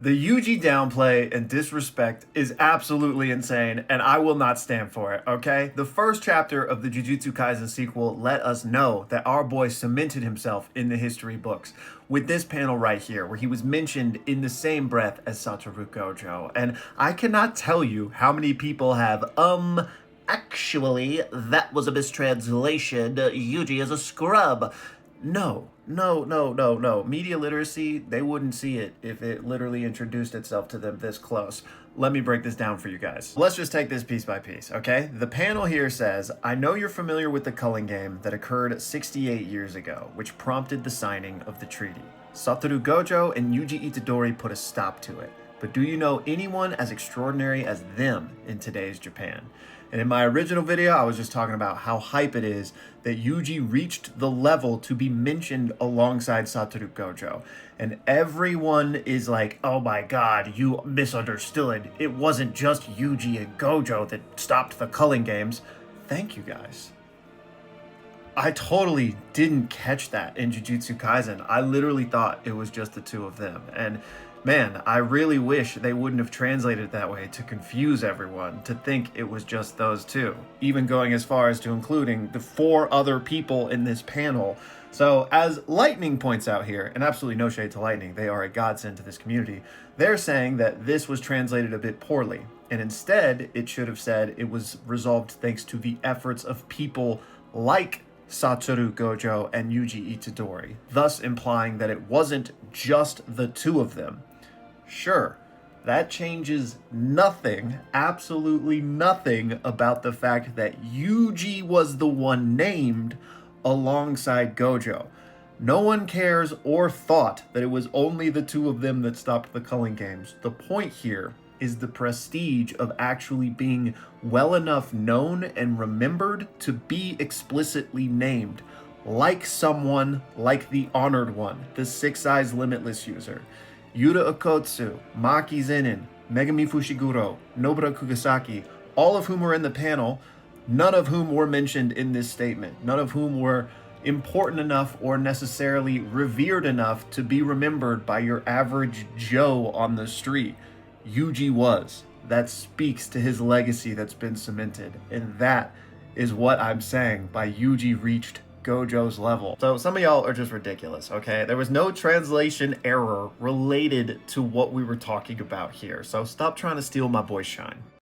The Yuji downplay and disrespect is absolutely insane, and I will not stand for it, okay? The first chapter of the Jujutsu Kaisen sequel let us know that our boy cemented himself in the history books with this panel right here, where he was mentioned in the same breath as Satoru Gojo. And I cannot tell you how many people have, actually, that was a mistranslation. Yuji is a scrub. No. Media literacy, they wouldn't see it if it literally introduced itself to them this close. Let me break this down for you guys. Let's just take this piece by piece, okay? The panel here says, I know you're familiar with the culling game that occurred 68 years ago, which prompted the signing of the treaty. Satoru Gojo and Yuji Itadori put a stop to it. But do you know anyone as extraordinary as them in today's Japan? And in my original video, I was just talking about how hype it is that Yuji reached the level to be mentioned alongside Satoru Gojo. And everyone is like, oh my god, you misunderstood. It wasn't just Yuji and Gojo that stopped the culling games. Thank you guys. I totally didn't catch that in Jujutsu Kaisen. I literally thought it was just the two of them. And man, I really wish they wouldn't have translated it that way to confuse everyone, to think it was just those two. Even going as far as to including the 4 other people in this panel. So as Lightning points out here, and absolutely no shade to Lightning, they are a godsend to this community, they're saying that this was translated a bit poorly. And instead, it should have said it was resolved thanks to the efforts of people like Satoru Gojo and Yuji Itadori, thus implying that it wasn't just the two of them. Sure, that changes nothing, absolutely nothing about the fact that Yuji was the one named alongside Gojo. No one cares or thought that it was only the two of them that stopped the culling games. The point here is the prestige of actually being well enough known and remembered to be explicitly named, like someone like the Honored One, the Six Eyes Limitless user, Yuta Okotsu, Maki Zenin, Megami Fushiguro, Nobara Kugasaki, all of whom were in the panel, none of whom were mentioned in this statement, none of whom were important enough or necessarily revered enough to be remembered by your average Joe on the street. Yuji was. That speaks to his legacy that's been cemented. And that is what I'm saying by Yuji reached Gojo's level. So some of y'all are just ridiculous, okay? There was no translation error related to what we were talking about here. So stop trying to steal my boy's shine.